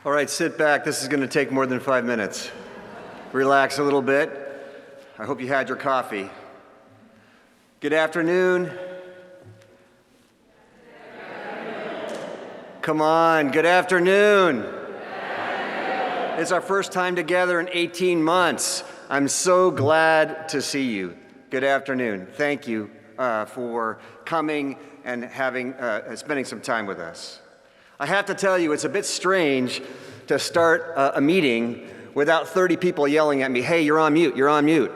All right, sit back. This is going to take more than 5 minutes. Relax a little bit. I hope you had your coffee. Good afternoon. Come on, good afternoon. It's our first time together in 18 months. I'm so glad to see you. Good afternoon. Thank you for coming and spending some time with us. I have to tell you, it's a bit strange to start a meeting without 30 people yelling at me, "Hey, you're on mute, you're on mute."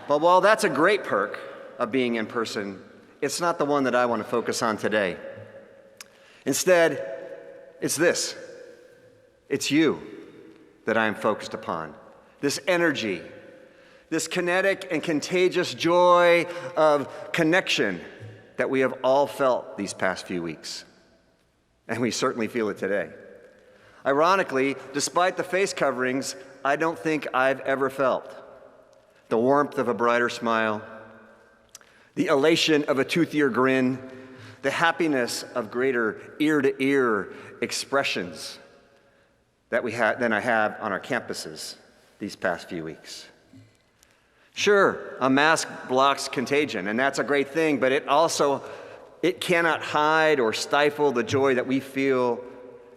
But while that's a great perk of being in person, it's not the one that I want to focus on today. Instead, it's this. It's you that I am focused upon. This energy, this kinetic and contagious joy of connection that we have all felt these past few weeks. And we certainly feel it today. Ironically, despite the face coverings, I don't think I've ever felt the warmth of a brighter smile, the elation of a toothier grin, the happiness of greater ear-to-ear expressions than I have on our campuses these past few weeks. Sure, a mask blocks contagion, and that's a great thing, but it cannot hide or stifle the joy that we feel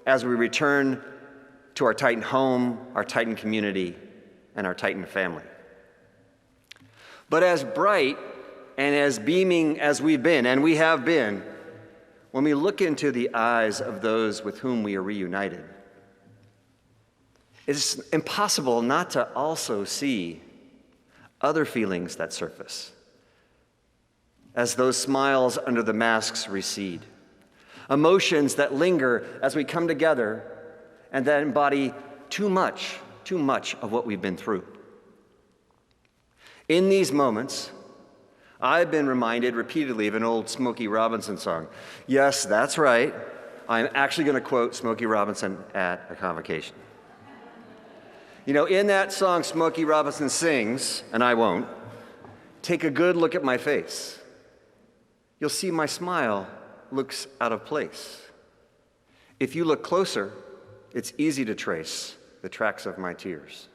as we return to our Titan home, our Titan community, and our Titan family. But as bright and as beaming as we've been, and we have been, when we look into the eyes of those with whom we are reunited, it's impossible not to also see other feelings that surface as those smiles under the masks recede. Emotions that linger as we come together and that embody too much of what we've been through. In these moments, I've been reminded repeatedly of an old Smokey Robinson song. Yes, that's right. I'm actually going to quote Smokey Robinson at a convocation. You know, in that song, Smokey Robinson sings, and I won't, "Take a good look at my face. You'll see my smile looks out of place. If you look closer, it's easy to trace the tracks of my tears."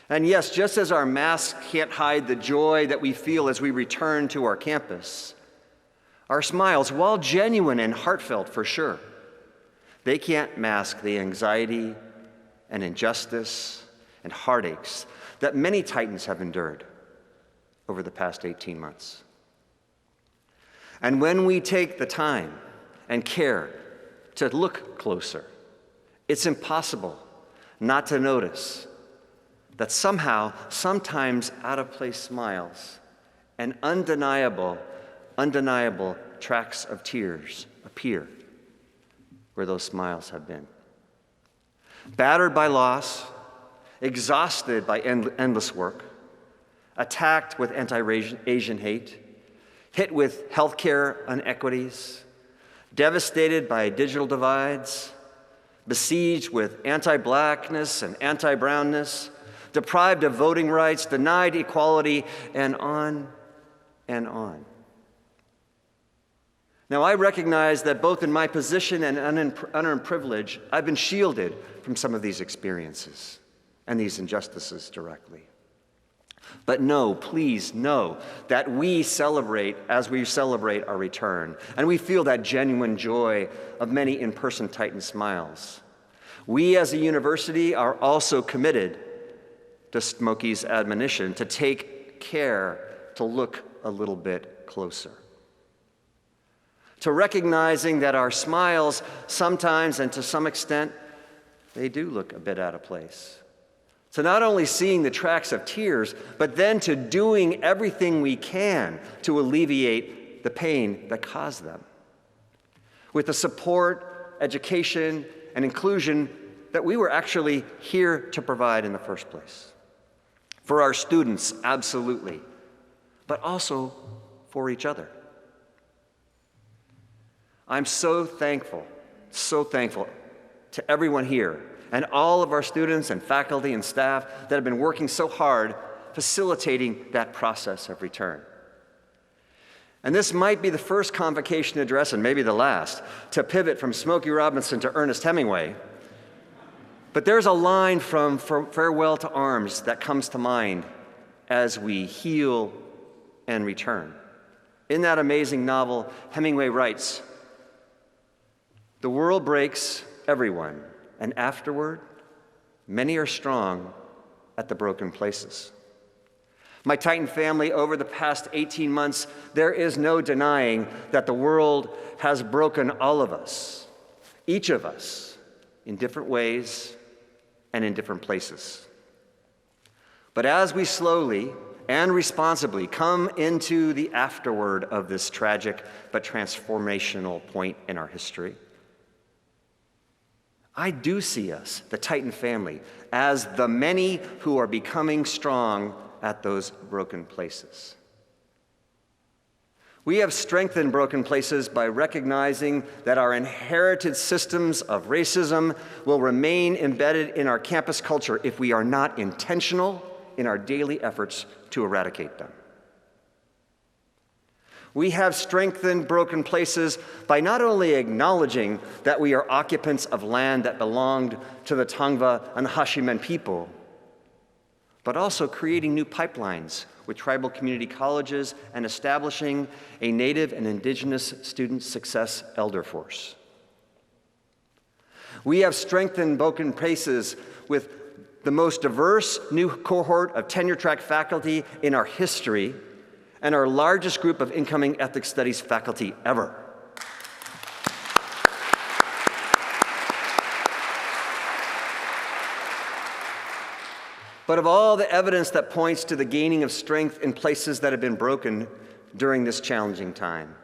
And yes, just as our masks can't hide the joy that we feel as we return to our campus, our smiles, while genuine and heartfelt for sure, they can't mask the anxiety and injustice and heartaches that many Titans have endured over the past 18 months. And when we take the time and care to look closer, it's impossible not to notice that somehow, sometimes out-of-place smiles and undeniable tracks of tears appear where those smiles have been. Battered by loss, exhausted by endless work, attacked with anti-Asian hate, hit with healthcare inequities, devastated by digital divides, besieged with anti-blackness and anti-brownness, deprived of voting rights, denied equality, and on and on. Now, I recognize that both in my position and unearned privilege, I've been shielded from some of these experiences and these injustices directly. But know, please know, that we celebrate as we celebrate our return, and we feel that genuine joy of many in-person Titan smiles. We as a university are also committed to Smokey's admonition to take care to look a little bit closer. To recognizing that our smiles sometimes and to some extent, they do look a bit out of place. To not only seeing the tracks of tears, but then to doing everything we can to alleviate the pain that caused them. With the support, education, and inclusion that we were actually here to provide in the first place. For our students, absolutely, but also for each other. I'm so thankful to everyone here and all of our students and faculty and staff that have been working so hard facilitating that process of return. And this might be the first convocation address, and maybe the last, to pivot from Smokey Robinson to Ernest Hemingway. But there's a line from Farewell to Arms that comes to mind as we heal and return. In that amazing novel, Hemingway writes, "The world breaks everyone, and afterward, many are strong at the broken places." My Titan family, over the past 18 months, there is no denying that the world has broken all of us, each of us, in different ways and in different places. But as we slowly and responsibly come into the afterward of this tragic but transformational point in our history, I do see us, the Titan family, as the many who are becoming strong at those broken places. We have strengthened broken places by recognizing that our inherited systems of racism will remain embedded in our campus culture if we are not intentional in our daily efforts to eradicate them. We have strengthened broken places by not only acknowledging that we are occupants of land that belonged to the Tongva and Hashimen people, but also creating new pipelines with tribal community colleges and establishing a Native and Indigenous Student Success Elder Force. We have strengthened broken places with the most diverse new cohort of tenure-track faculty in our history and our largest group of incoming ethnic studies faculty ever. But of all the evidence that points to the gaining of strength in places that have been broken during this challenging time,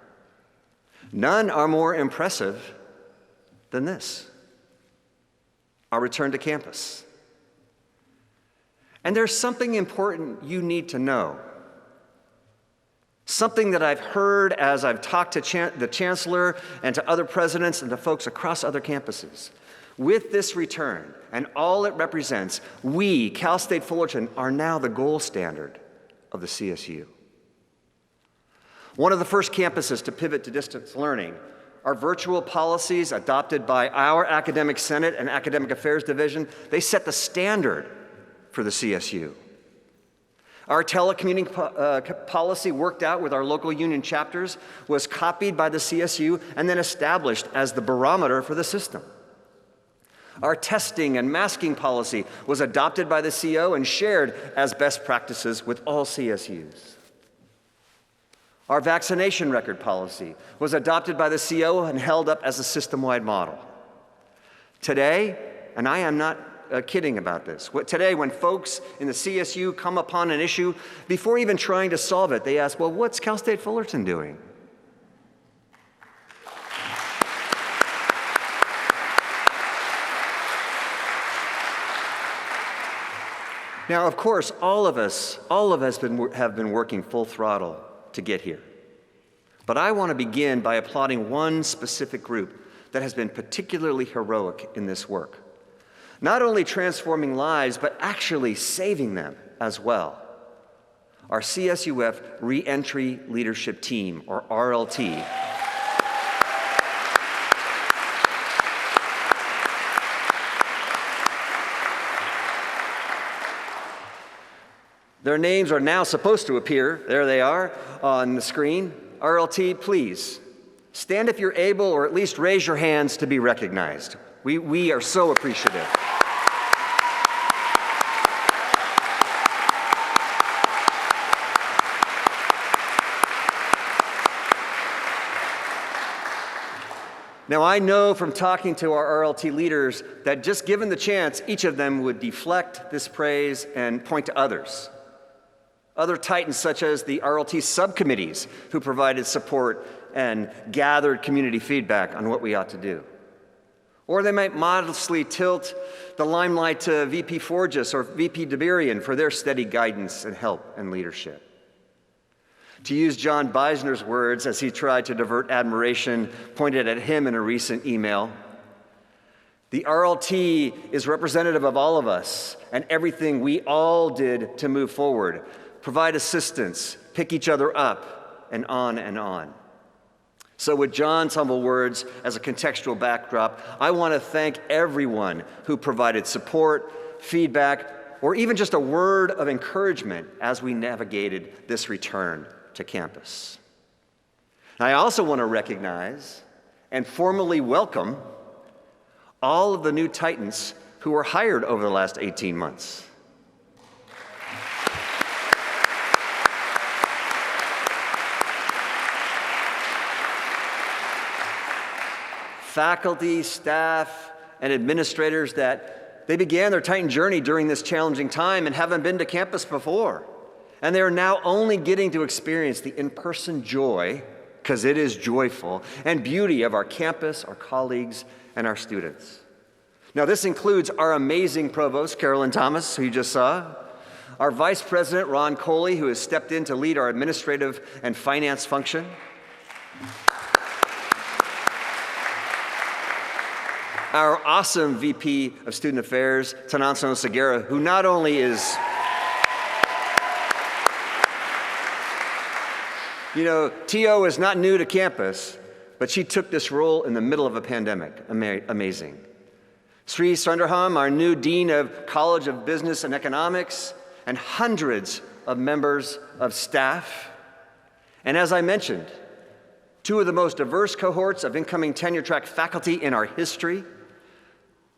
none are more impressive than this: our return to campus. And there's something important you need to know. Something that I've heard as I've talked to the chancellor and to other presidents and to folks across other campuses. With this return and all it represents, we, Cal State Fullerton, are now the gold standard of the CSU. One of the first campuses to pivot to distance learning, our virtual policies adopted by our Academic Senate and Academic Affairs Division, they set the standard for the CSU. Our telecommuting policy worked out with our local union chapters was copied by the CSU and then established as the barometer for the system. Our testing and masking policy was adopted by the CO and shared as best practices with all CSUs. Our vaccination record policy was adopted by the CO and held up as a system-wide model. Today, and I am not kidding about this, today when folks in the CSU come upon an issue, before even trying to solve it, they ask, well, what's Cal State Fullerton doing? Now, of course, all of us have been working full throttle to get here. But I want to begin by applauding one specific group that has been particularly heroic in this work. Not only transforming lives, but actually saving them as well. Our CSUF Reentry Leadership Team, or RLT. Their names are now supposed to appear. There they are on the screen. RLT, please stand if you're able, or at least raise your hands to be recognized. We are so appreciative. Now, I know from talking to our RLT leaders that just given the chance, each of them would deflect this praise and point to others. Other titans, such as the RLT subcommittees, who provided support and gathered community feedback on what we ought to do. Or they might modestly tilt the limelight to VP Forgis or VP Debirian for their steady guidance and help and leadership. To use John Beisner's words as he tried to divert admiration pointed at him in a recent email, the RLT is representative of all of us and everything we all did to move forward, provide assistance, pick each other up, and on and on. So with John's humble words as a contextual backdrop, I want to thank everyone who provided support, feedback, or even just a word of encouragement as we navigated this return to campus. I also want to recognize and formally welcome all of the new Titans who were hired over the last 18 months. Faculty, staff, and administrators that they began their Titan journey during this challenging time and haven't been to campus before. And they are now only getting to experience the in-person joy, because it is joyful, and beauty of our campus, our colleagues, and our students. Now, this includes our amazing Provost, Carolyn Thomas, who you just saw, our Vice President, Ron Coley, who has stepped in to lead our administrative and finance function, our awesome VP of Student Affairs, Tananso Segura, who not only is, T.O. is not new to campus, but she took this role in the middle of a pandemic. Amazing. Sri Sundarham, our new Dean of College of Business and Economics, and hundreds of members of staff. And as I mentioned, two of the most diverse cohorts of incoming tenure-track faculty in our history.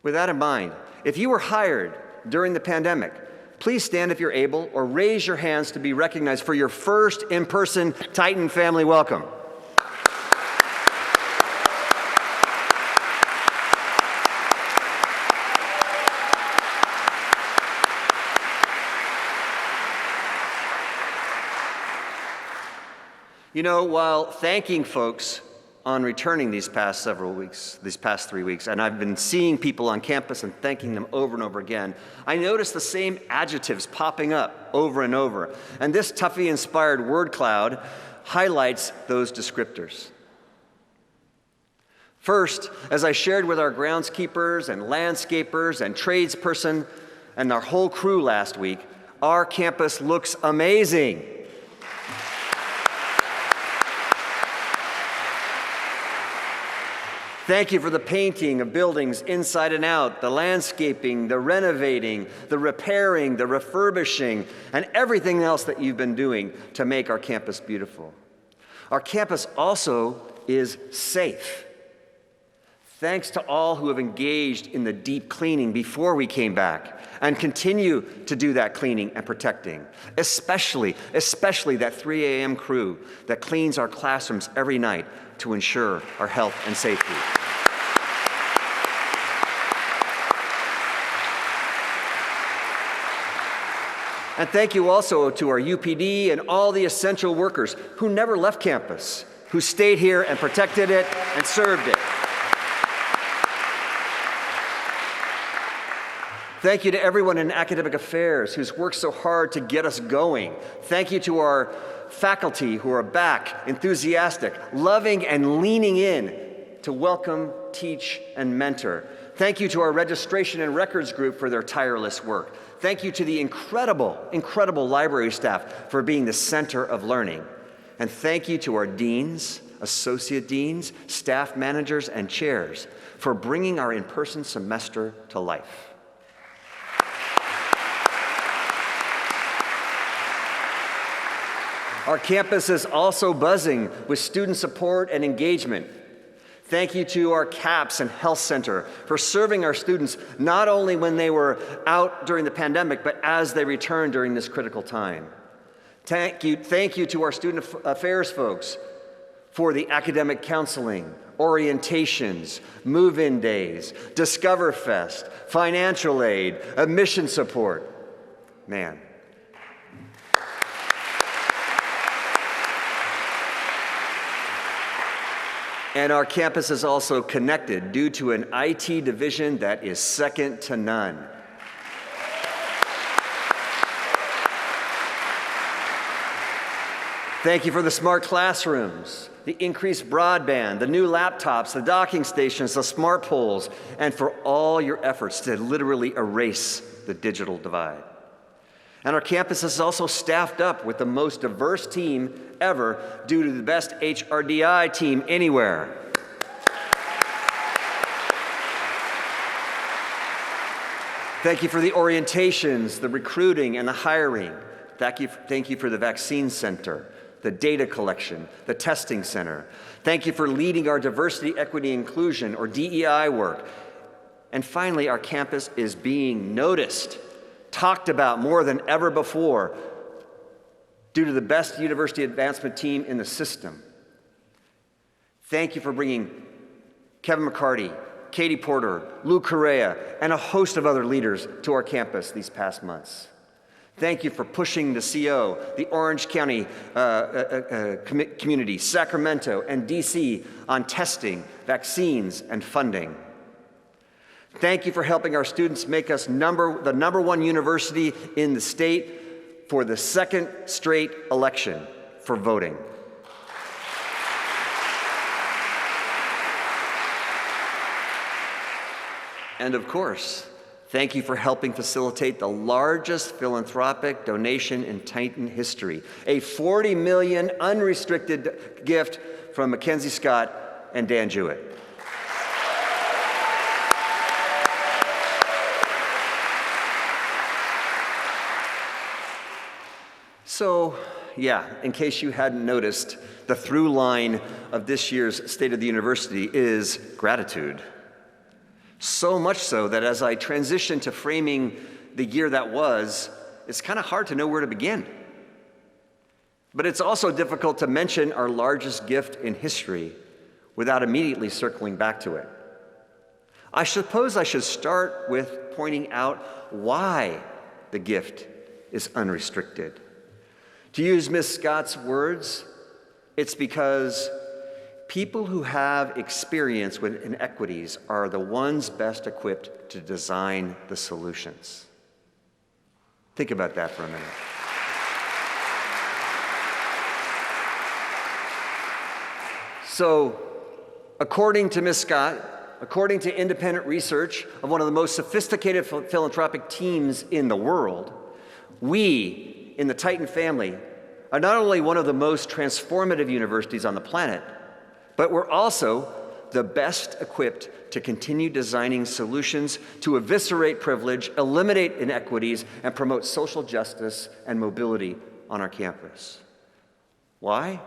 With that in mind, if you were hired during the pandemic, please stand if you're able or raise your hands to be recognized for your first in-person Titan family welcome. While thanking folks on returning these past 3 weeks, and I've been seeing people on campus and thanking them over and over again, I noticed the same adjectives popping up over and over. And this Tuffy-inspired word cloud highlights those descriptors. First, as I shared with our groundskeepers and landscapers and tradesperson and our whole crew last week, our campus looks amazing. Thank you for the painting of buildings inside and out, the landscaping, the renovating, the repairing, the refurbishing, and everything else that you've been doing to make our campus beautiful. Our campus also is safe. Thanks to all who have engaged in the deep cleaning before we came back and continue to do that cleaning and protecting, especially that 3 a.m. crew that cleans our classrooms every night to ensure our health and safety. And thank you also to our UPD and all the essential workers who never left campus, who stayed here and protected it and served it. Thank you to everyone in academic affairs who's worked so hard to get us going. Thank you to our faculty who are back, enthusiastic, loving, and leaning in to welcome, teach, and mentor. Thank you to our registration and records group for their tireless work. Thank you to the incredible library staff for being the center of learning. And thank you to our deans, associate deans, staff managers, and chairs for bringing our in-person semester to life. Our campus is also buzzing with student support and engagement. Thank you to our CAPS and Health Center for serving our students not only when they were out during the pandemic, but as they returned during this critical time. Thank you to our student affairs folks for the academic counseling, orientations, move-in days, Discover Fest, financial aid, admission support. Man. And our campus is also connected due to an IT division that is second to none. Thank you for the smart classrooms, the increased broadband, the new laptops, the docking stations, the smart poles, and for all your efforts to literally erase the digital divide. And our campus is also staffed up with the most diverse team ever due to the best HRDI team anywhere. Thank you for the orientations, the recruiting, and the hiring. Thank you for the vaccine center, the data collection, the testing center. Thank you for leading our diversity, equity, inclusion, or DEI work. And finally, our campus is being noticed, talked about more than ever before due to the best university advancement team in the system. Thank you for bringing Kevin McCarty, Katie Porter, Lou Correa, and a host of other leaders to our campus these past months. Thank you for pushing the CO, the Orange County community, Sacramento, and DC on testing, vaccines, and funding. Thank you for helping our students make us the number one university in the state for the second straight election for voting. And of course, thank you for helping facilitate the largest philanthropic donation in Titan history, a $40 million unrestricted gift from MACKENZIE Scott and Dan Jewett. So, yeah, in case you hadn't noticed, the through line of this year's State of the University is gratitude. So much so that as I transition to framing the year that was, it's kind of hard to know where to begin. But it's also difficult to mention our largest gift in history without immediately circling back to it. I suppose I should start with pointing out why the gift is unrestricted. To use Ms. Scott's words, it's because people who have experience with inequities are the ones best equipped to design the solutions. Think about that for a minute. So, according to Ms. Scott, according to independent research of one of the most sophisticated philanthropic teams in the world, we in the Titan family are not only one of the most transformative universities on the planet, but we're also the best equipped to continue designing solutions to eviscerate privilege, eliminate inequities, and promote social justice and mobility on our campus. Why?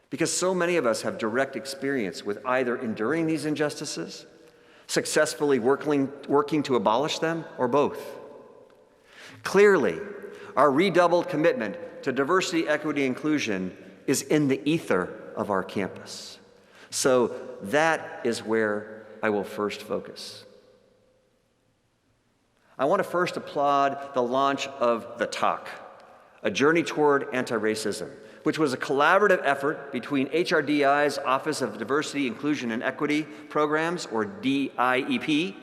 Because so many of us have direct experience with either enduring these injustices, successfully working to abolish them, or both. Clearly, our redoubled commitment to diversity, equity, inclusion is in the ether of our campus. So that is where I will first focus. I want to first applaud the launch of The Talk, a journey toward anti-racism, which was a collaborative effort between HRDI's Office of Diversity, Inclusion, and Equity Programs, or DIEP,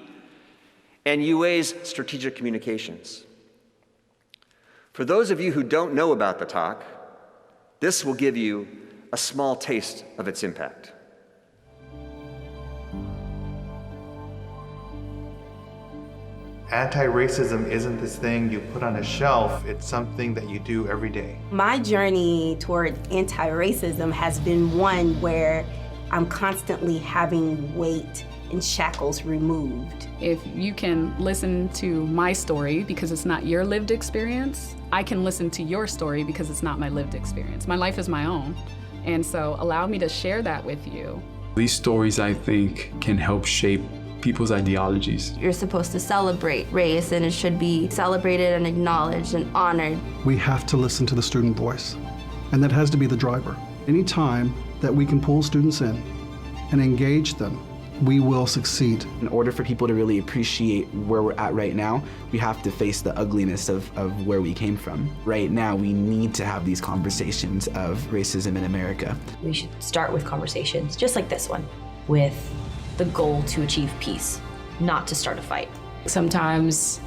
and UA's Strategic Communications. For those of you who don't know about The Talk, this will give you a small taste of its impact. Anti-racism isn't this thing you put on a shelf, it's something that you do every day. My journey toward anti-racism has been one where I'm constantly having weight and shackles removed. If you can listen to my story because it's not your lived experience, I can listen to your story because it's not my lived experience. My life is my own. And so allow me to share that with you. These stories, I think, can help shape people's ideologies. You're supposed to celebrate race, and it should be celebrated and acknowledged and honored. We have to listen to the student voice, and that has to be the driver. Any time that we can pull students in and engage them, we will succeed. In order for people to really appreciate where we're at right now, we have to face the ugliness of where we came from. Right now, we need to have these conversations of racism in America. We should start with conversations, just like this one, with the goal to achieve peace, not to start a fight. Sometimes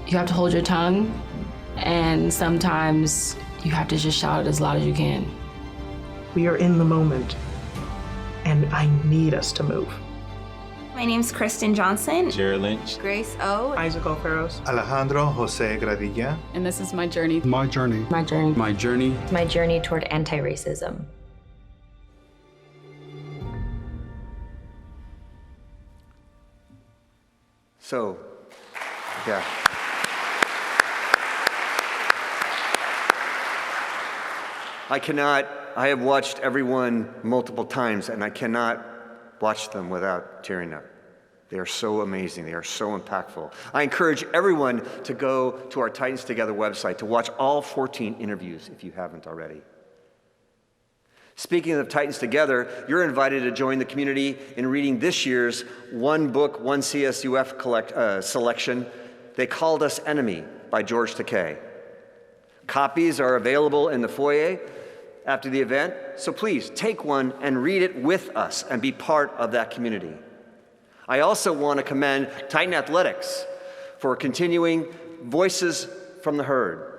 you have to hold your tongue, and sometimes you have to just shout it as loud as you can. We are in the moment, and I need us to move. My name's Kristen Johnson. Jared Lynch. Grace O. Isaac O'Farrell's. Alejandro Jose Gradilla. And this is my journey. My journey. My journey. My journey. My journey toward anti-racism. So, yeah. I have watched everyone multiple times, and I cannot watch them without tearing up. They are so amazing. They are so impactful. I encourage everyone to go to our Titans Together website to watch all 14 interviews if you haven't already. Speaking of Titans Together, you're invited to join the community in reading this year's One Book, One CSUF selection, They Called Us Enemy by George Takei. Copies are available in the foyer after the event, so please take one and read it with us and be part of that community. I also want to commend Titan Athletics for continuing Voices from the Herd,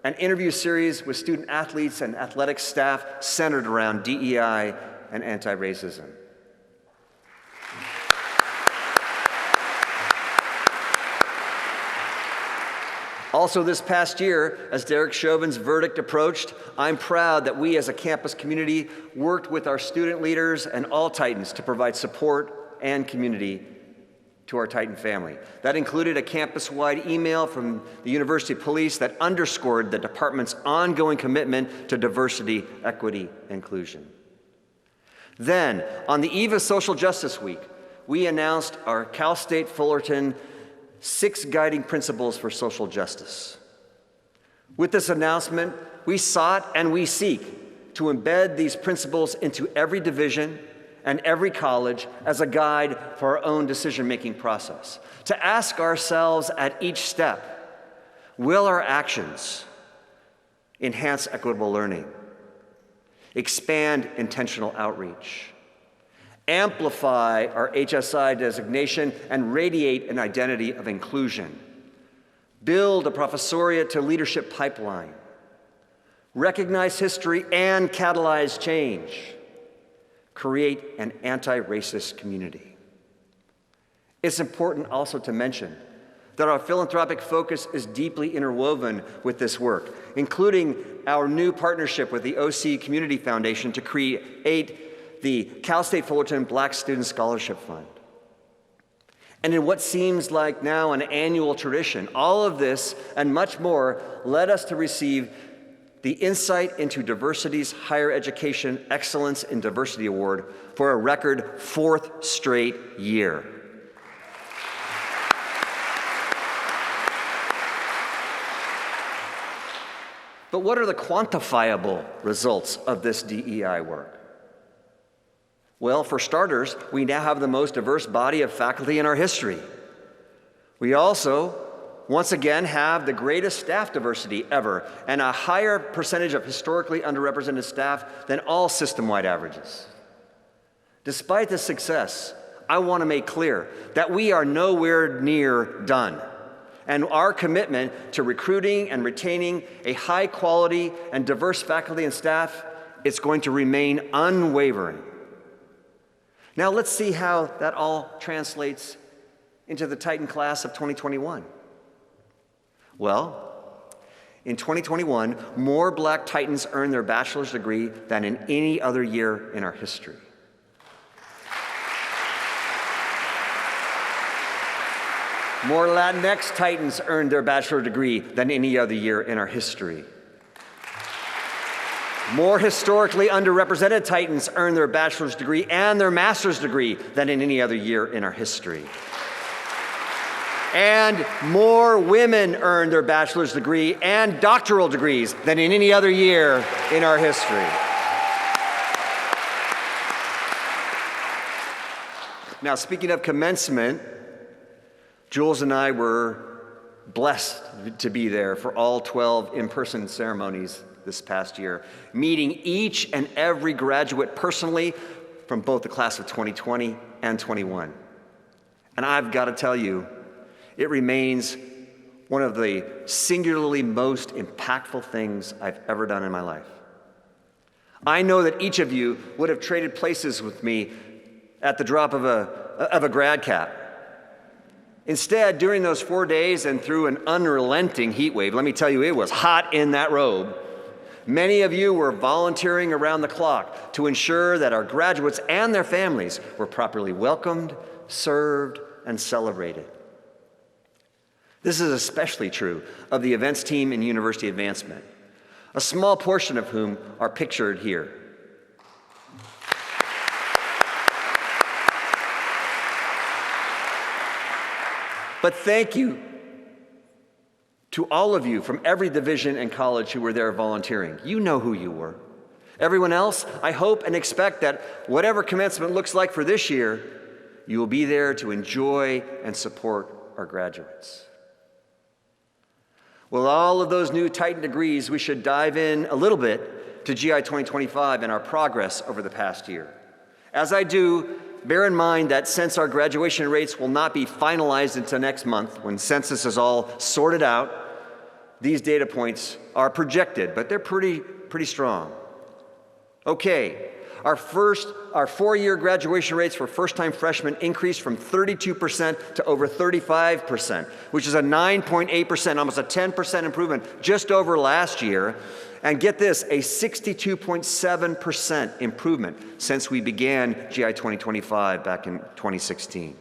an interview series with student athletes and athletics staff centered around DEI and anti-racism. Also this past year, as Derek Chauvin's verdict approached, I'm proud that we as a campus community worked with our student leaders and all Titans to provide support and community to our Titan family. That included a campus-wide email from the University Police that underscored the department's ongoing commitment to diversity, equity, and inclusion. Then, on the eve of Social Justice Week, we announced our Cal State Fullerton 6 guiding principles for social justice. With this announcement, we sought and we seek to embed these principles into every division and every college as a guide for our own decision-making process. To ask ourselves at each step, will our actions enhance equitable learning, expand intentional outreach, amplify our HSI designation, and radiate an identity of inclusion, build a professoriate to leadership pipeline, recognize history and catalyze change, create an anti-racist community. It's important also to mention that our philanthropic focus is deeply interwoven with this work, including our new partnership with the OC Community Foundation to create the Cal State Fullerton Black Student Scholarship Fund. And in what seems like now an annual tradition, all of this and much more led us to receive the Insight into Diversity's Higher Education Excellence in Diversity Award for a record 4th straight year. But what are the quantifiable results of this DEI work? Well, for starters, we now have the most diverse body of faculty in our history. We also, once again, have the greatest staff diversity ever and a higher percentage of historically underrepresented staff than all system-wide averages. Despite this success, I want to make clear that we are nowhere near done, and our commitment to recruiting and retaining a high quality and diverse faculty and staff is going to remain unwavering. Now let's see how that all translates into the Titan class of 2021. Well, in 2021, more Black Titans earned their bachelor's degree than in any other year in our history. More Latinx Titans earned their bachelor's degree than any other year in our history. More historically underrepresented Titans earned their bachelor's degree and their master's degree than in any other year in our history. And more women earned their bachelor's degree and doctoral degrees than in any other year in our history. Now, speaking of commencement, Jules and I were blessed to be there for all 12 in-person ceremonies this past year, meeting each and every graduate personally from both the class of 2020 and 21. And I've got to tell you, it remains one of the singularly most impactful things I've ever done in my life. I know that each of you would have traded places with me at the drop of a a grad cap. Instead, during those 4 days and through an unrelenting heat wave, let me tell you, it was hot in that robe. Many of you were volunteering around the clock to ensure that our graduates and their families were properly welcomed, served, and celebrated. This is especially true of the events team in University Advancement, a small portion of whom are pictured here. But thank you to all of you from every division and college who were there volunteering. You know who you were. Everyone else, I hope and expect that whatever commencement looks like for this year, you will be there to enjoy and support our graduates. With all of those new Titan degrees, we should dive in a little bit to GI 2025 and our progress over the past year. As I do, bear in mind that since our graduation rates will not be finalized until next month, when census is all sorted out, these data points are projected, but they're pretty strong. Okay, our 4-year graduation rates for first-time freshmen increased from 32% to over 35%, which is a 9.8%, almost a 10% improvement just over last year. And get this, a 62.7% improvement since we began GI 2025 back in 2016.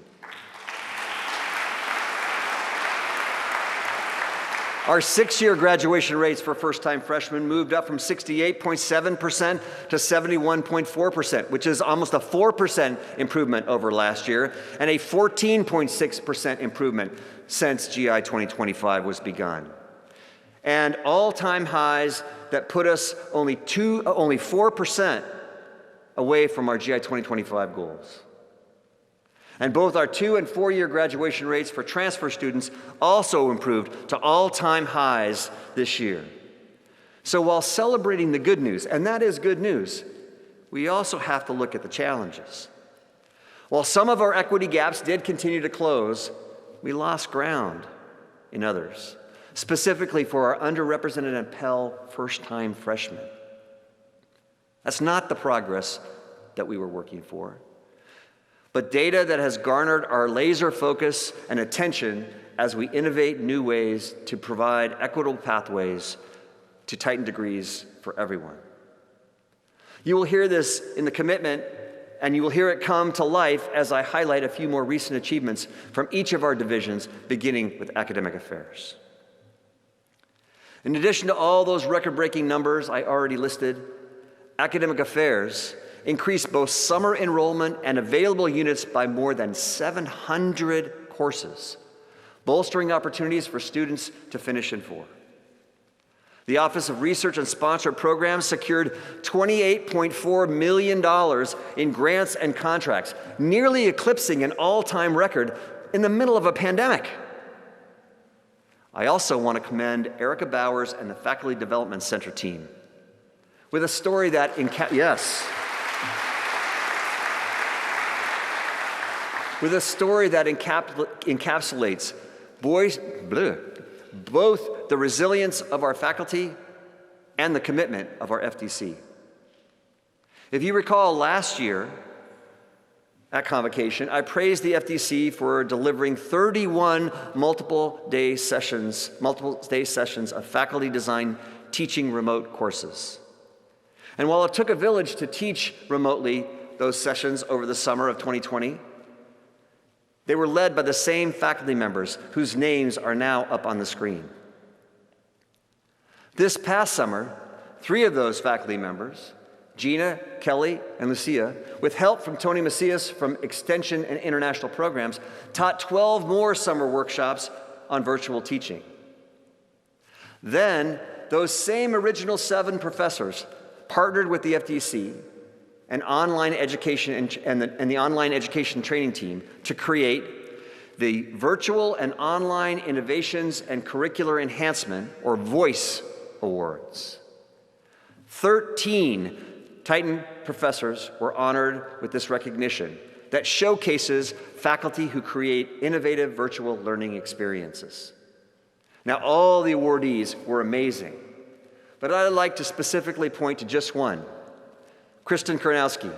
Our 6-year graduation rates for first-time freshmen moved up from 68.7% to 71.4%, which is almost a 4% improvement over last year, and a 14.6% improvement since GI 2025 was begun. And all-time highs that put us only 4% away from our GI 2025 goals. And both our 2- and 4-year graduation rates for transfer students also improved to all-time highs this year. So while celebrating the good news, and that is good news, we also have to look at the challenges. While some of our equity gaps did continue to close, we lost ground in others, specifically for our underrepresented and Pell first-time freshmen. That's not the progress that we were working for, but data that has garnered our laser focus and attention as we innovate new ways to provide equitable pathways to Titan degrees for everyone. You will hear this in the commitment, and you will hear it come to life as I highlight a few more recent achievements from each of our divisions, beginning with academic affairs. In addition to all those record-breaking numbers I already listed, academic affairs increased both summer enrollment and available units by more than 700 courses, bolstering opportunities for students to finish in 4. The Office of Research and Sponsored Programs secured $28.4 million in grants and contracts, nearly eclipsing an all-time record in the middle of a pandemic. I also want to commend Erica Bowers and the Faculty Development Center team with a story that encapsulates both the resilience of our faculty and the commitment of our FDC. If you recall last year at Convocation, I praised the FDC for delivering 31 multiple day sessions of faculty design teaching remote courses. And while it took a village to teach remotely those sessions over the summer of 2020, they were led by the same faculty members whose names are now up on the screen. This past summer, 3 of those faculty members, Gina, Kelly, and Lucia, with help from Tony Macias from Extension and International Programs, taught 12 more summer workshops on virtual teaching. Then, those same original 7 professors partnered with the FDC and online education and the online education training team to create the Virtual and Online Innovations and Curricular Enhancement, or VOICE Awards. 13 Titan professors were honored with this recognition that showcases faculty who create innovative virtual learning experiences. Now, all the awardees were amazing, but I'd like to specifically point to just one, Kristen Karnowski,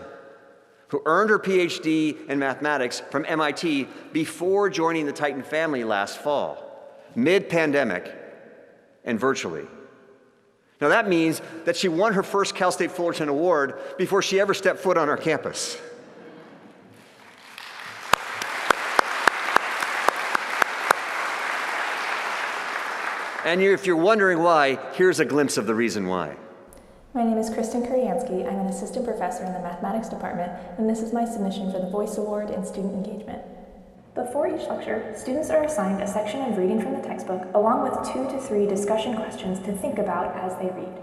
who earned her PhD in mathematics from MIT before joining the Titan family last fall, mid-pandemic and virtually. Now that means that she won her first Cal State Fullerton award before she ever stepped foot on our campus. And if you're wondering why, here's a glimpse of the reason why. My name is Kristen Kuryansky. I'm an assistant professor in the mathematics department, and this is my submission for the Voice Award in Student Engagement. Before each lecture, students are assigned a section of reading from the textbook, along with 2 to 3 discussion questions to think about as they read.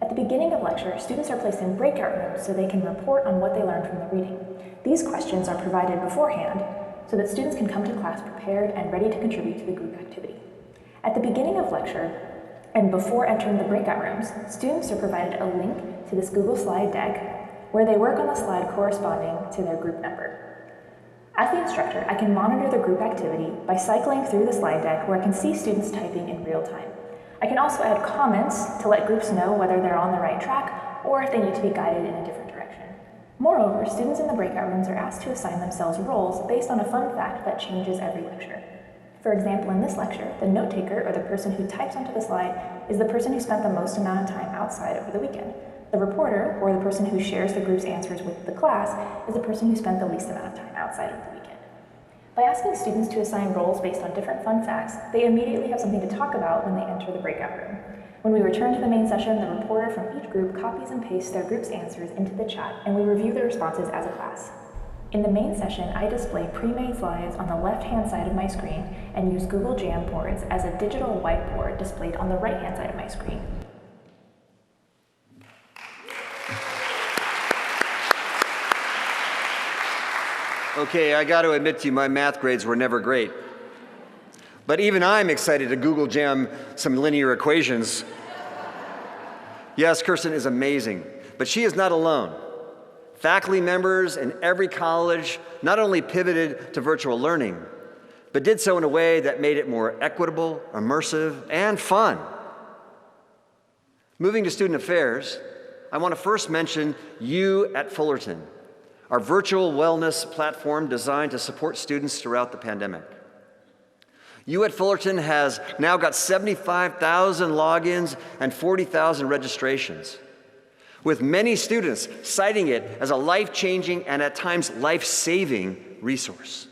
At the beginning of lecture, students are placed in breakout rooms so they can report on what they learned from the reading. These questions are provided beforehand so that students can come to class prepared and ready to contribute to the group activity. At the beginning of lecture, and before entering the breakout rooms, students are provided a link to this Google slide deck where they work on the slide corresponding to their group number. As the instructor, I can monitor the group activity by cycling through the slide deck where I can see students typing in real time. I can also add comments to let groups know whether they're on the right track or if they need to be guided in a different direction. Moreover, students in the breakout rooms are asked to assign themselves roles based on a fun fact that changes every lecture. For example, in this lecture, the note taker, or the person who types onto the slide, is the person who spent the most amount of time outside over the weekend. The reporter, or the person who shares the group's answers with the class, is the person who spent the least amount of time outside over the weekend. By asking students to assign roles based on different fun facts, they immediately have something to talk about when they enter the breakout room. When we return to the main session, the reporter from each group copies and pastes their group's answers into the chat, and we review the responses as a class. In the main session, I display pre-made slides on the left-hand side of my screen and use Google Jamboards as a digital whiteboard displayed on the right-hand side of my screen. Okay, I got to admit to you, my math grades were never great. But even I'm excited to Google Jam some linear equations. Yes, Kirsten is amazing, but she is not alone. Faculty members in every college not only pivoted to virtual learning, but did so in a way that made it more equitable, immersive, and fun. Moving to student affairs, I want to first mention You at Fullerton, our virtual wellness platform designed to support students throughout the pandemic. You at Fullerton has now got 75,000 logins and 40,000 registrations, with many students citing it as a life-changing and at times life-saving resource.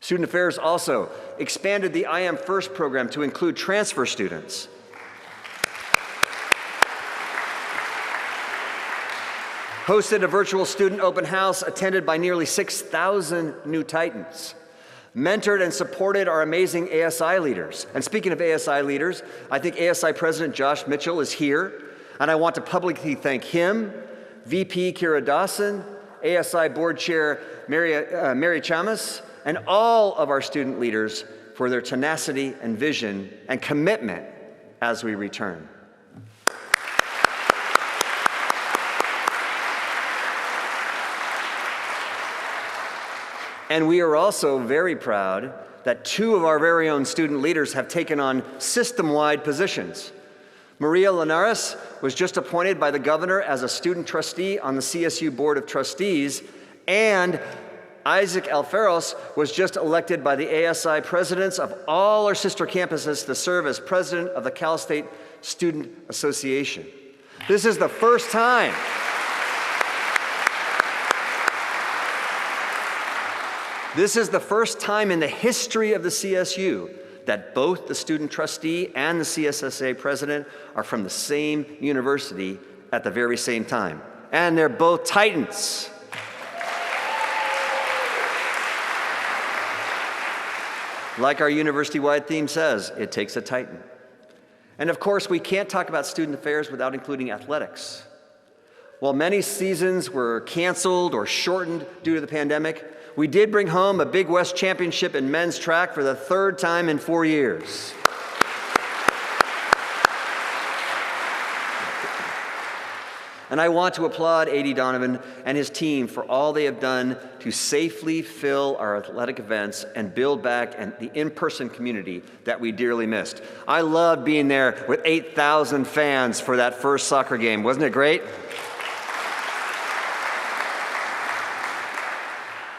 Student Affairs also expanded the I Am First program to include transfer students. Hosted a virtual student open house attended by nearly 6,000 new Titans. Mentored and supported our amazing ASI leaders. And speaking of ASI leaders, I think ASI President Josh Mitchell is here, and I want to publicly thank him, VP Kira Dawson, ASI Board Chair Mary Chamas, and all of our student leaders for their tenacity and vision and commitment as we return. And we are also very proud that 2 of our very own student leaders have taken on system-wide positions. Maria Linares was just appointed by the governor as a student trustee on the CSU Board of Trustees, and Isaac Alferos was just elected by the ASI presidents of all our sister campuses to serve as president of the Cal State Student Association. This is the first time in the history of the CSU that both the student trustee and the CSSA president are from the same university at the very same time. And they're both Titans. Like our university-wide theme says, it takes a Titan. And of course, we can't talk about student affairs without including athletics. While many seasons were canceled or shortened due to the pandemic, we did bring home a Big West championship in men's track for the 3rd time in 4 years. And I want to applaud A.D. Donovan and his team for all they have done to safely fill our athletic events and build back the in-person community that we dearly missed. I loved being there with 8,000 fans for that first soccer game. Wasn't it great?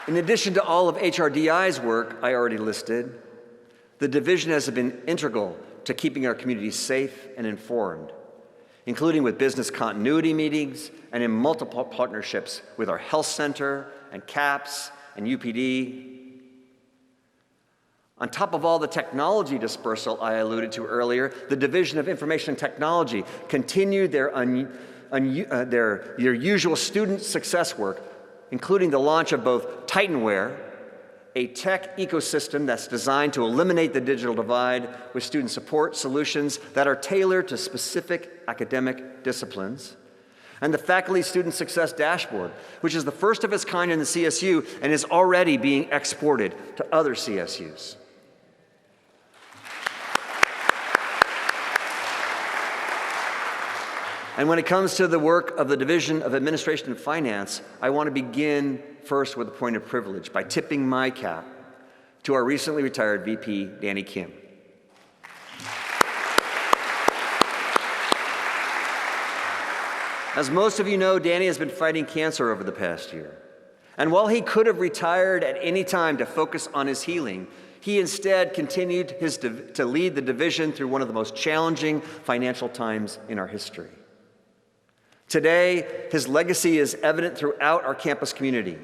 In addition to all of HRDI's work I already listed, the division has been integral to keeping our communities safe and informed, including with business continuity meetings and in multiple partnerships with our health center and CAPS and UPD. On top of all the technology dispersal I alluded to earlier, the Division of Information Technology continued their usual student success work, including the launch of both Titanware, a tech ecosystem that's designed to eliminate the digital divide with student support solutions that are tailored to specific academic disciplines, and the Faculty Student Success Dashboard, which is the first of its kind in the CSU and is already being exported to other CSUs. And when it comes to the work of the Division of Administration and Finance, I want to begin first with a point of privilege by tipping my cap to our recently retired VP, Danny Kim. As most of you know, Danny has been fighting cancer over the past year. And while he could have retired at any time to focus on his healing, he instead continued to lead the division through one of the most challenging financial times in our history. Today, his legacy is evident throughout our campus community,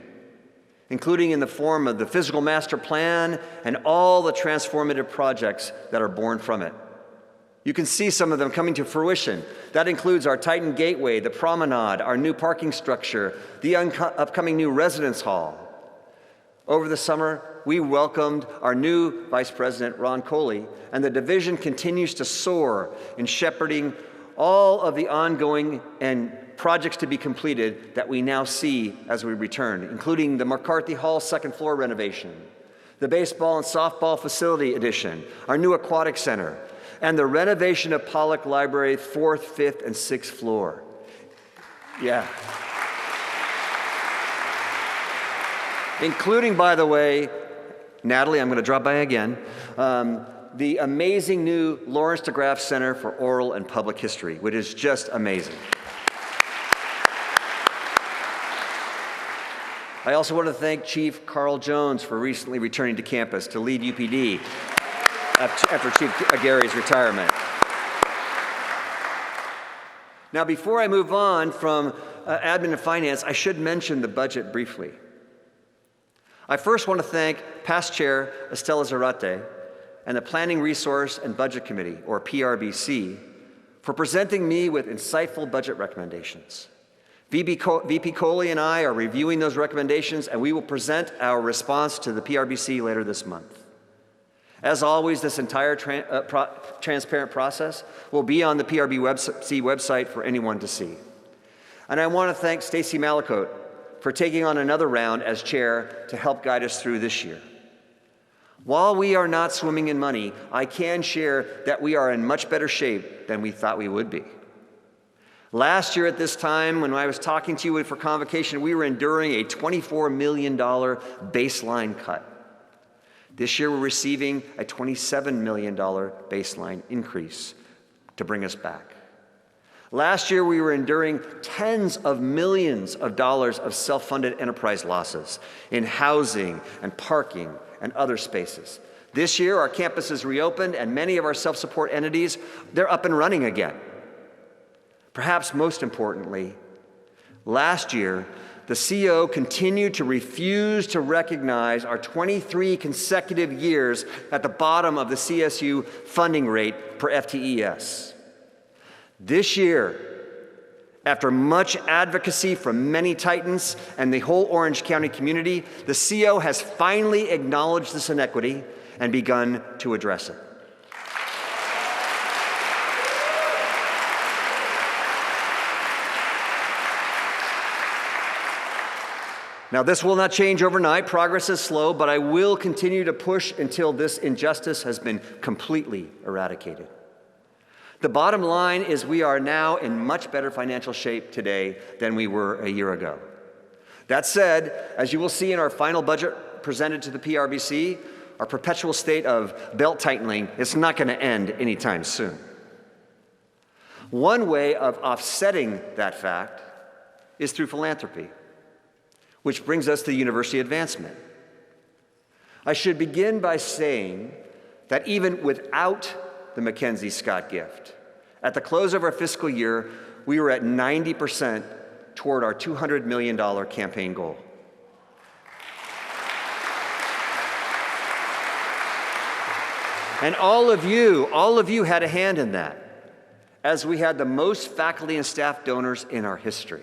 including in the form of the physical master plan and all the transformative projects that are born from it. You can see some of them coming to fruition. That includes our Titan Gateway, the Promenade, our new parking structure, the upcoming new residence hall. Over the summer, we welcomed our new Vice President, Ron Coley, and the division continues to soar in shepherding all of the ongoing and projects to be completed that we now see as we return, including the McCarthy Hall second floor renovation, the baseball and softball facility addition, our new aquatic center, and the renovation of Pollock Library 4th, 5th, and 6th floor. Yeah. Including, by the way, Natalie, I'm going to drop by again, the amazing new Lawrence DeGraff Center for Oral and Public History, which is just amazing. I also want to thank Chief Carl Jones for recently returning to campus to lead UPD after Chief Gary's retirement. Now, before I move on from admin and finance, I should mention the budget briefly. I first want to thank past Chair Estela Zarate and the Planning Resource and Budget Committee, or PRBC, for presenting me with insightful budget recommendations. VP Coley and I are reviewing those recommendations, and we will present our response to the PRBC later this month. As always, this entire transparent process will be on the PRBC website for anyone to see. And I want to thank Stacy Malacote for taking on another round as chair to help guide us through this year. While we are not swimming in money, I can share that we are in much better shape than we thought we would be. Last year at this time, when I was talking to you for Convocation, we were enduring a $24 million baseline cut. This year, we're receiving a $27 million baseline increase to bring us back. Last year, we were enduring tens of millions of dollars of self-funded enterprise losses in housing and parking and other spaces. This year, our campus is reopened, and many of our self-support entities, they're up and running again. Perhaps most importantly, last year, the CO continued to refuse to recognize our 23 consecutive years at the bottom of the CSU funding rate per FTES. This year, after much advocacy from many Titans and the whole Orange County community, the CO has finally acknowledged this inequity and begun to address it. Now, this will not change overnight. Progress is slow, but I will continue to push until this injustice has been completely eradicated. The bottom line is we are now in much better financial shape today than we were a year ago. That said, as you will see in our final budget presented to the PRBC, our perpetual state of belt-tightening is not going to end anytime soon. One way of offsetting that fact is through philanthropy. Which brings us to university advancement. I should begin by saying that even without the MACKENZIE Scott gift, at the close of our fiscal year, we were at 90% toward our $200 million campaign goal. And all of you had a hand in that, as we had the most faculty and staff donors in our history.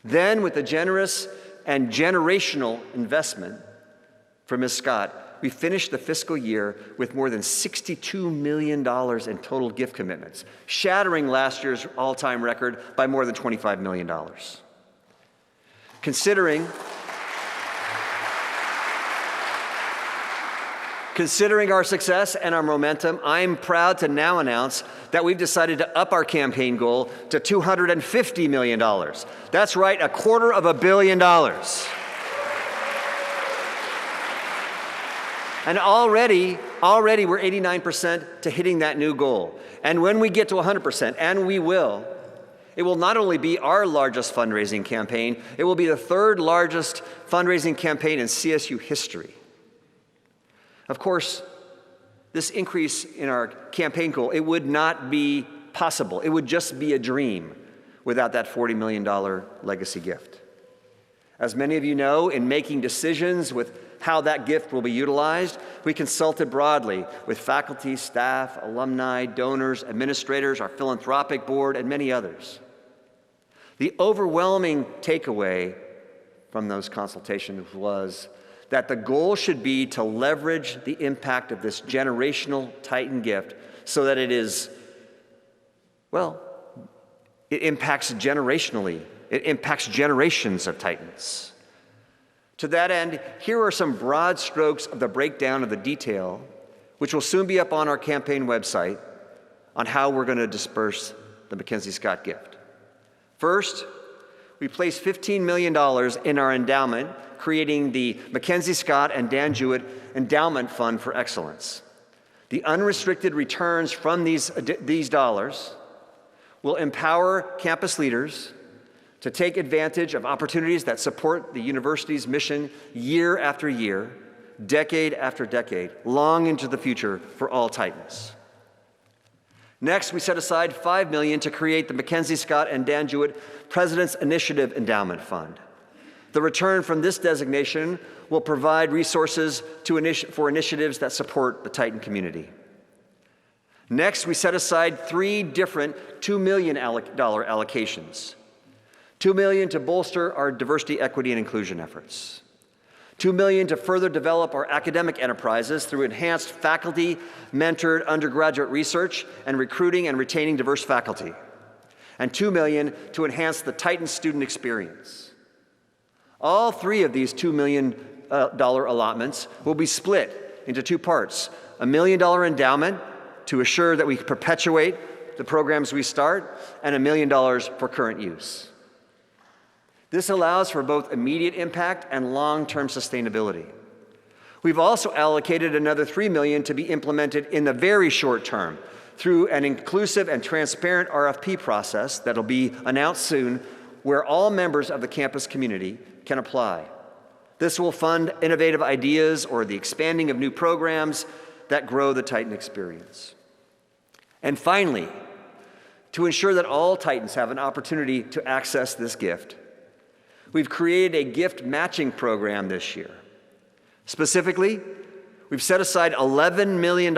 Then, with the generous and generational investment from Ms. Scott, we finished the fiscal year with more than $62 million in total gift commitments, shattering last year's all-time record by more than $25 million. Considering our success and our momentum, I'm proud to now announce that we've decided to up our campaign goal to $250 million. That's right, $250 million. And already we're 89% to hitting that new goal. And when we get to 100%, and we will, it will not only be our largest fundraising campaign, it will be the third largest fundraising campaign in CSU history. Of course, this increase in our campaign goal, it would not be possible. It would just be a dream without that $40 million legacy gift. As many of you know, in making decisions with how that gift will be utilized, we consulted broadly with faculty, staff, alumni, donors, administrators, our philanthropic board, and many others. The overwhelming takeaway from those consultations was that the goal should be to leverage the impact of this generational Titan gift so that it impacts generationally. It impacts generations of Titans. To that end, here are some broad strokes of the breakdown of the detail, which will soon be up on our campaign website, on how we're going to disperse the MACKENZIE Scott gift. First, we placed $15 million in our endowment, creating the MACKENZIE Scott and Dan Jewett Endowment Fund for Excellence. The unrestricted returns from these dollars will empower campus leaders to take advantage of opportunities that support the university's mission year after year, decade after decade, long into the future for all Titans. Next, we set aside $5 million to create the MACKENZIE Scott and Dan Jewett President's Initiative Endowment Fund. The return from this designation will provide resources for initiatives that support the Titan community. Next, we set aside 3 different $2 million allocations. $2 million to bolster our diversity, equity, and inclusion efforts. $2 million to further develop our academic enterprises through enhanced faculty-mentored undergraduate research and recruiting and retaining diverse faculty. And $2 million to enhance the Titan student experience. All 3 of these $2 million allotments will be split into 2 parts. $1 million endowment to assure that we perpetuate the programs we start, and $1 million for current use. This allows for both immediate impact and long-term sustainability. We've also allocated another $3 million to be implemented in the very short term through an inclusive and transparent RFP process that'll be announced soon, where all members of the campus community can apply. This will fund innovative ideas or the expanding of new programs that grow the Titan experience. And finally, to ensure that all Titans have an opportunity to access this gift, we've created a gift matching program this year. Specifically, we've set aside $11 million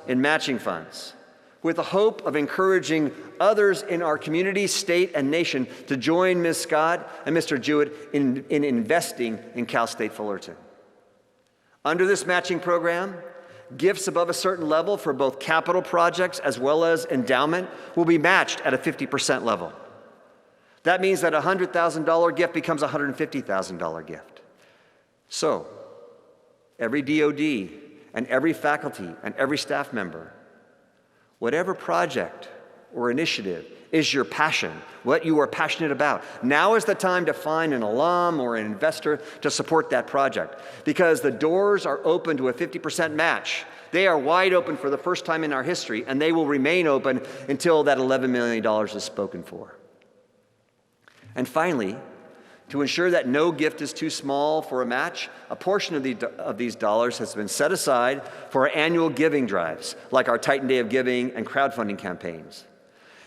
in matching funds with the hope of encouraging others in our community, state, and nation to join Ms. Scott and Mr. Jewett in investing in Cal State Fullerton. Under this matching program, gifts above a certain level for both capital projects as well as endowment will be matched at a 50% level. That means that a $100,000 gift becomes a $150,000 gift. So, every DOD and every faculty and every staff member, whatever project or initiative is your passion, what you are passionate about, now is the time to find an alum or an investor to support that project, because the doors are open to a 50% match. They are wide open for the first time in our history, and they will remain open until that $11 million is spoken for. And finally, To ensure that no gift is too small for a match, a portion of these dollars has been set aside for our annual giving drives, like our Titan Day of Giving and crowdfunding campaigns.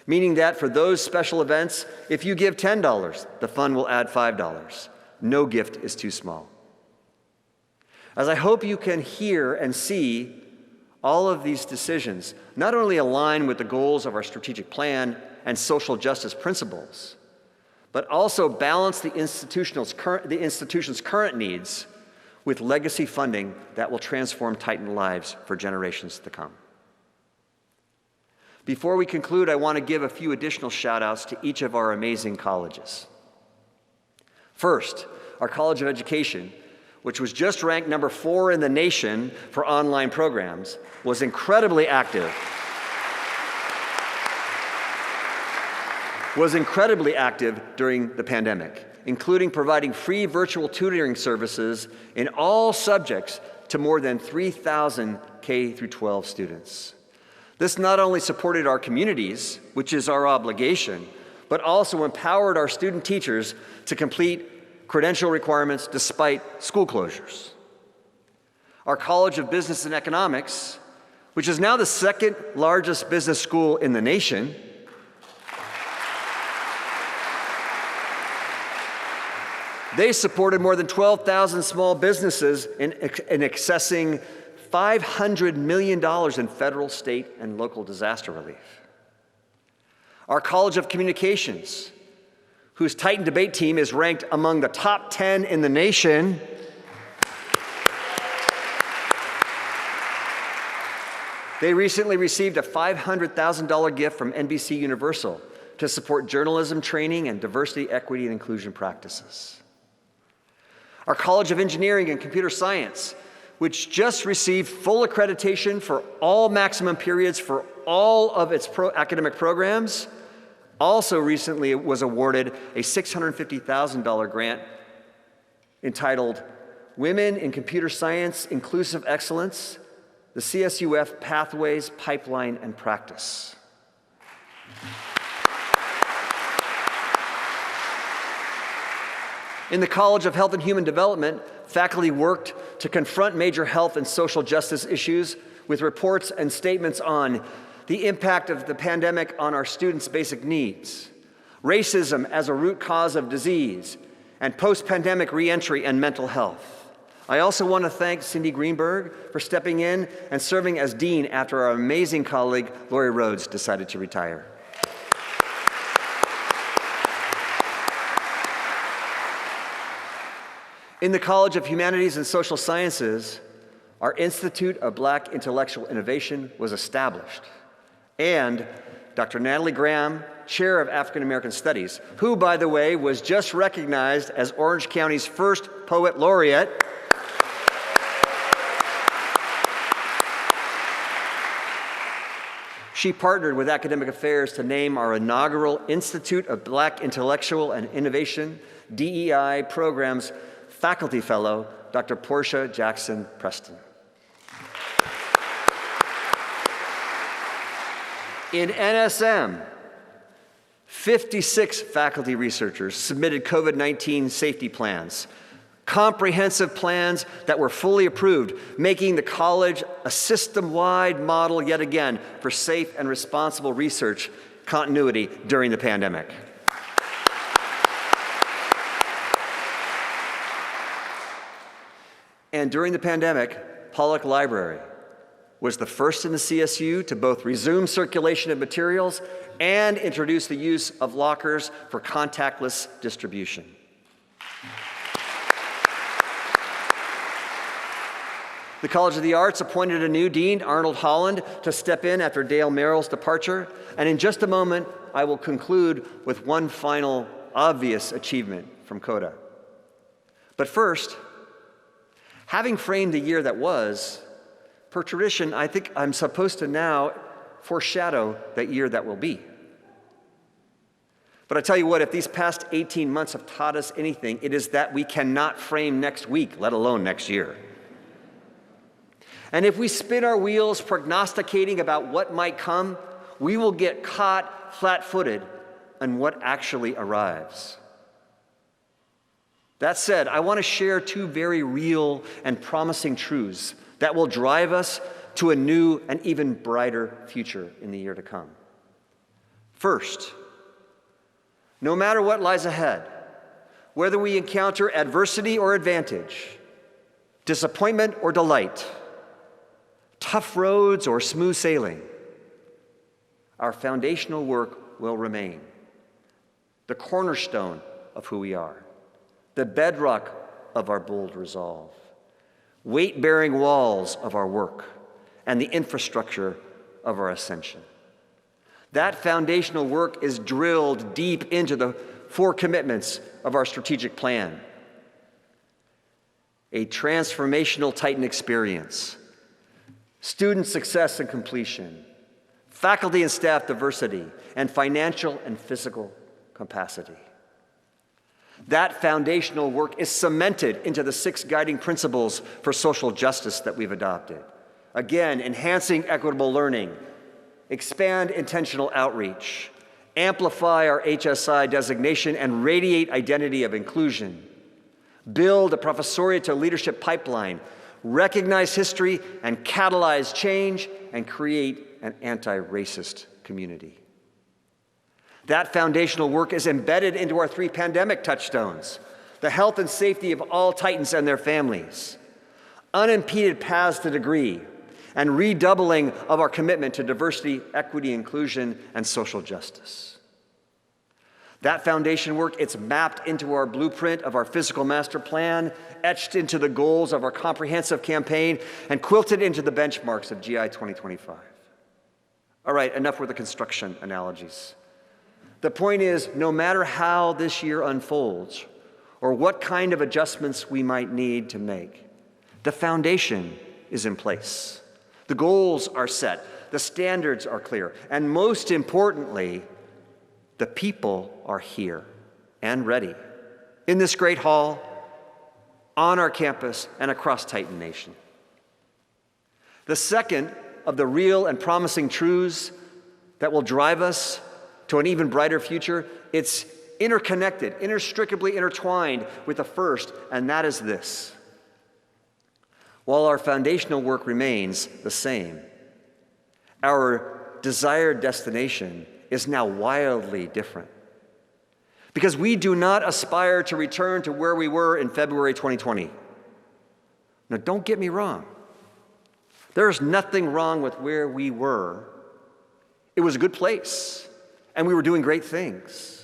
Meaning that for those special events, if you give $10, the fund will add $5. No gift is too small. As I hope you can hear and see, all of these decisions not only align with the goals of our strategic plan and social justice principles, but also balance the institution's current needs with legacy funding that will transform Titan lives for generations to come. Before we conclude, I want to give a few additional shout-outs to each of our amazing colleges. First, our College of Education, which was just ranked number 4 in the nation for online programs, was incredibly active during the pandemic, including providing free virtual tutoring services in all subjects to more than 3,000 K-12 students. This not only supported our communities, which is our obligation, but also empowered our student teachers to complete credential requirements despite school closures. Our College of Business and Economics, which is now the 2nd largest business school in the nation, they supported more than 12,000 small businesses in accessing $500 million in federal, state, and local disaster relief. Our College of Communications, whose Titan debate team is ranked among the top 10 in the nation, they recently received a $500,000 gift from NBC Universal to support journalism training and diversity, equity, and inclusion practices. Our College of Engineering and Computer Science, which just received full accreditation for all maximum periods for all of its academic programs, also recently was awarded a $650,000 grant entitled Women in Computer Science Inclusive Excellence, the CSUF Pathways, Pipeline, and Practice. In the College of Health and Human Development, faculty worked to confront major health and social justice issues with reports and statements on the impact of the pandemic on our students' basic needs, racism as a root cause of disease, and post-pandemic reentry and mental health. I also want to thank Cindy Greenberg for stepping in and serving as dean after our amazing colleague, Lori Rhodes, decided to retire. In the College of Humanities and Social Sciences, our Institute of Black Intellectual Innovation was established. And Dr. Natalie Graham, Chair of African American Studies, who, by the way, was just recognized as Orange County's first Poet Laureate, she partnered with Academic Affairs to name our inaugural Institute of Black Intellectual and Innovation, DEI Programs Faculty Fellow, Dr. Portia Jackson Preston. In NSM, 56 faculty researchers submitted COVID-19 safety plans, comprehensive plans that were fully approved, making the college a system-wide model yet again for safe and responsible research continuity during the pandemic. And during the pandemic, Pollock Library was the first in the CSU to both resume circulation of materials and introduce the use of lockers for contactless distribution. The College of the Arts appointed a new dean, Arnold Holland, to step in after Dale Merrill's departure. And in just a moment, I will conclude with one final obvious achievement from CODA. But first, having framed the year that was, per tradition, I think I'm supposed to now foreshadow that year that will be. But I tell you what, if these past 18 months have taught us anything, it is that we cannot frame next week, let alone next year. And if we spin our wheels prognosticating about what might come, we will get caught flat-footed on what actually arrives. That said, I want to share two very real and promising truths that will drive us to a new and even brighter future in the year to come. First, no matter what lies ahead, whether we encounter adversity or advantage, disappointment or delight, tough roads or smooth sailing, our foundational work will remain, the cornerstone of who we are, the bedrock of our bold resolve, weight-bearing walls of our work, and the infrastructure of our ascension. That foundational work is drilled deep into the 4 commitments of our strategic plan. A transformational Titan experience, student success and completion, faculty and staff diversity, and financial and physical capacity. That foundational work is cemented into the 6 guiding principles for social justice that we've adopted. Again, enhancing equitable learning, expand intentional outreach, amplify our HSI designation and radiate identity of inclusion, build a professoriate to leadership pipeline, recognize history and catalyze change, and create an anti-racist community. That foundational work is embedded into our 3 pandemic touchstones: the health and safety of all Titans and their families, unimpeded paths to degree, and redoubling of our commitment to diversity, equity, inclusion, and social justice. That foundation work, it's mapped into our blueprint of our physical master plan, etched into the goals of our comprehensive campaign, and quilted into the benchmarks of GI 2025. All right, enough with the construction analogies. The point is, no matter how this year unfolds, or what kind of adjustments we might need to make, the foundation is in place. The goals are set, the standards are clear, and most importantly, the people are here and ready in this great hall, on our campus, and across Titan Nation. The second of the real and promising truths that will drive us to an even brighter future, it's interconnected, inextricably intertwined with the first, and that is this. While our foundational work remains the same, our desired destination is now wildly different. Because we do not aspire to return to where we were in February 2020. Now, don't get me wrong. There's nothing wrong with where we were. It was a good place, and we were doing great things.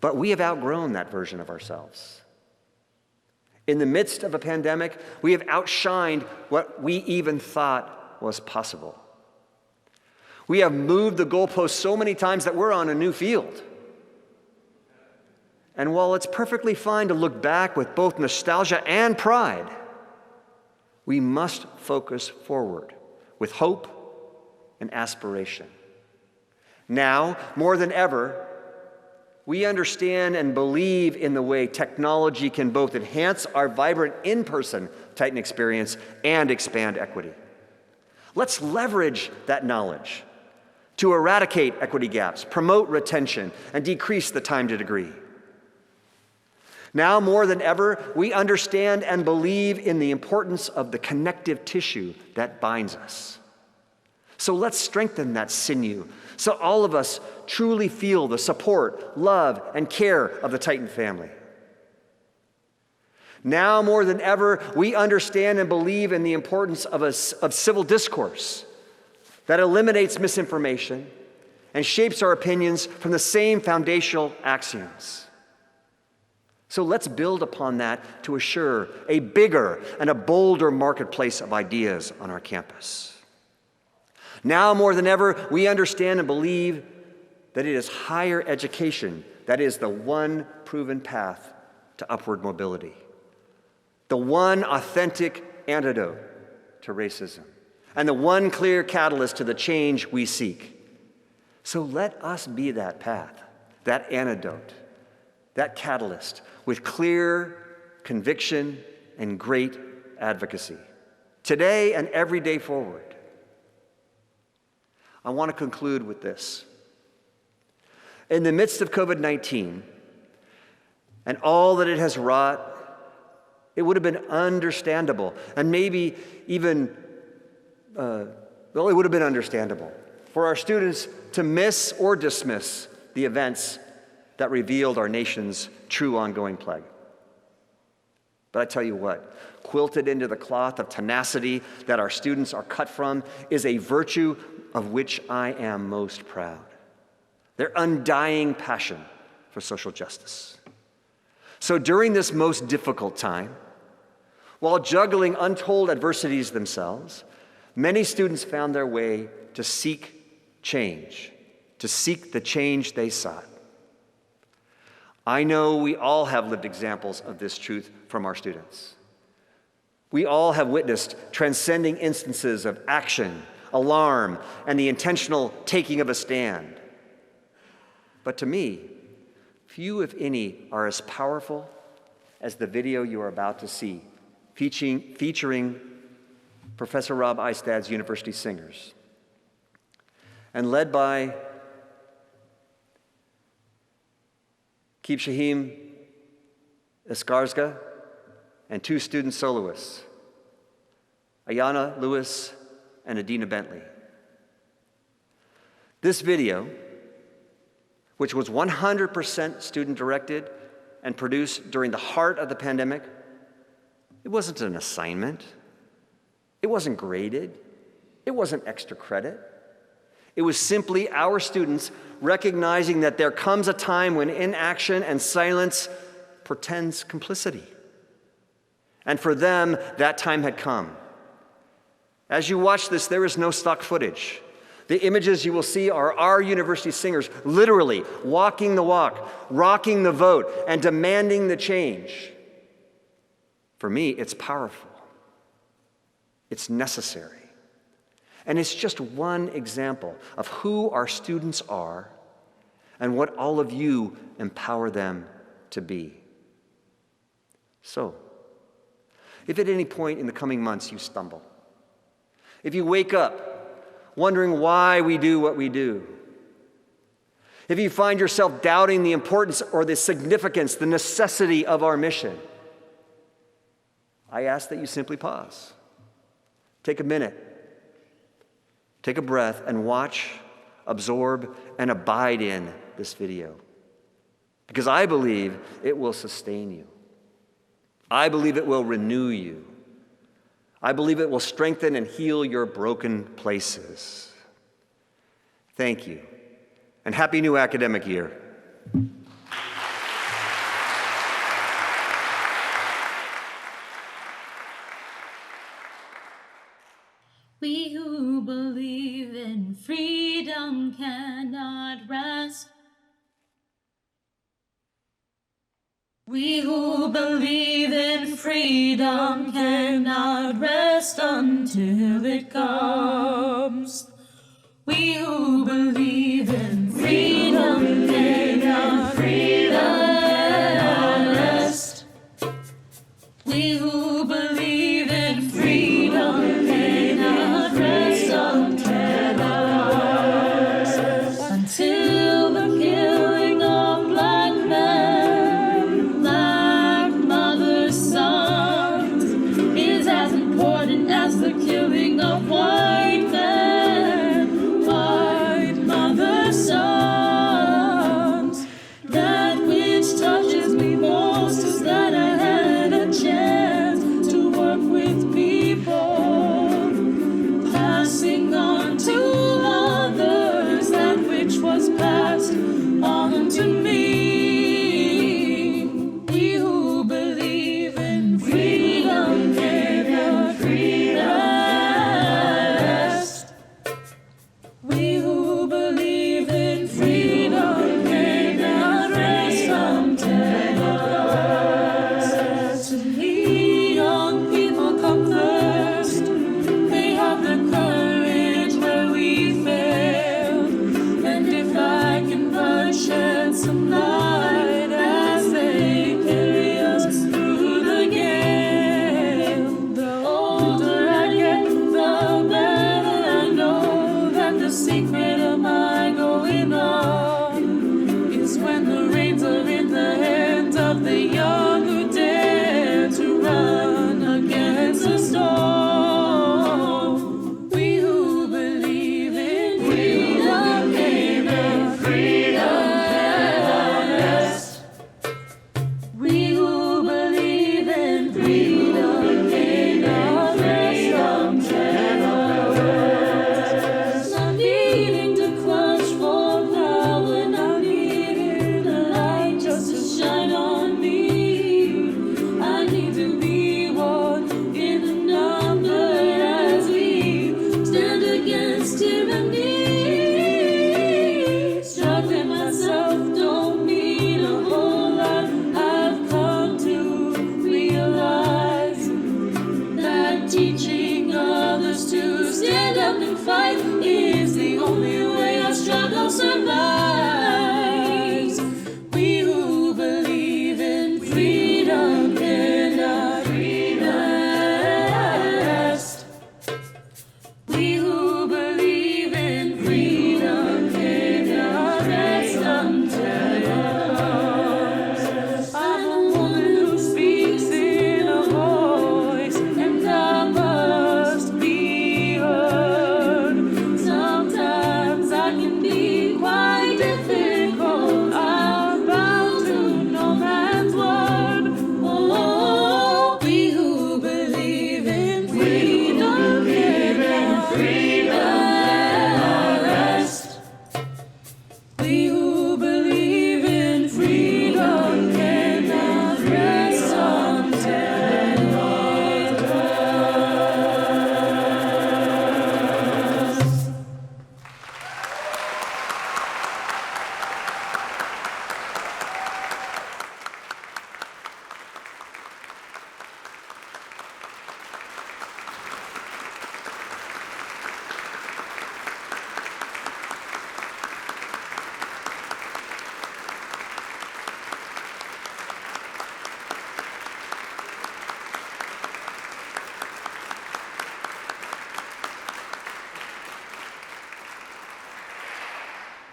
But we have outgrown that version of ourselves. In the midst of a pandemic, we have outshined what we even thought was possible. We have moved the goalposts so many times that we're on a new field. And while it's perfectly fine to look back with both nostalgia and pride, we must focus forward with hope and aspiration. Now, more than ever, we understand and believe in the way technology can both enhance our vibrant in-person Titan experience and expand equity. Let's leverage that knowledge to eradicate equity gaps, promote retention, and decrease the time to degree. Now more than ever, we understand and believe in the importance of the connective tissue that binds us. So let's strengthen that sinew so all of us truly feel the support, love, and care of the Titan family. Now more than ever, we understand and believe in the importance of civil discourse that eliminates misinformation and shapes our opinions from the same foundational axioms. So let's build upon that to assure a bigger and a bolder marketplace of ideas on our campus. Now more than ever, we understand and believe that it is higher education that is the one proven path to upward mobility, the one authentic antidote to racism, and the one clear catalyst to the change we seek. So let us be that path, that antidote, that catalyst with clear conviction and great advocacy, today and every day forward. I want to conclude with this. In the midst of COVID-19, and all that it has wrought, it would have been understandable, and maybe even, it would have been understandable for our students to miss or dismiss the events that revealed our nation's true ongoing plague. But I tell you what, quilted into the cloth of tenacity that our students are cut from is a virtue of which I am most proud. Their undying passion for social justice. So during this most difficult time, while juggling untold adversities themselves, many students found their way to seek change, to seek the change they sought. I know we all have lived examples of this truth from our students. We all have witnessed transcending instances of action, alarm, and the intentional taking of a stand. But to me, few, if any, are as powerful as the video you are about to see, featuring Professor Rob Eistad's University Singers, and led by Keep Shahim Eskarzga and two student soloists, Ayana Lewis and Adina Bentley. This video, which was 100% student-directed and produced during the heart of the pandemic, it wasn't an assignment. It wasn't graded. It wasn't extra credit. It was simply our students recognizing that there comes a time when inaction and silence portends complicity. And for them, that time had come. As you watch this, there is no stock footage. The images you will see are our university singers literally walking the walk, rocking the vote, and demanding the change. For me, it's powerful. It's necessary. And it's just one example of who our students are and what all of you empower them to be. So, if at any point in the coming months you stumble, if you wake up wondering why we do what we do, if you find yourself doubting the importance or the significance, the necessity of our mission, I ask that you simply pause. Take a minute. Take a breath and watch, absorb, and abide in this video. Because I believe it will sustain you. I believe it will renew you. I believe it will strengthen and heal your broken places. Thank you, and happy new academic year. We who believe in freedom cannot rest. We who believe in freedom cannot rest until it comes. We who believe in freedom cannot rest. We who believe in freedom cannot rest until the killing of black men, black mothers' sons, is as important as the killing of white men, white mothers' sons. That which touches me most is that I had a chance to work with people, passing on to others that which was passed on to me. We who believe in freedom cannot rest. We who believe in freedom cannot rest until to me young people come first. They have the courage where we fail, and if I can but shed some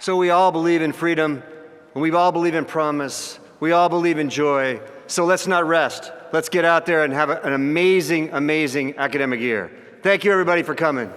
So we all believe in freedom, and we all believe in promise. We all believe in joy. So let's not rest. Let's get out there and have an amazing, amazing academic year. Thank you, everybody, for coming.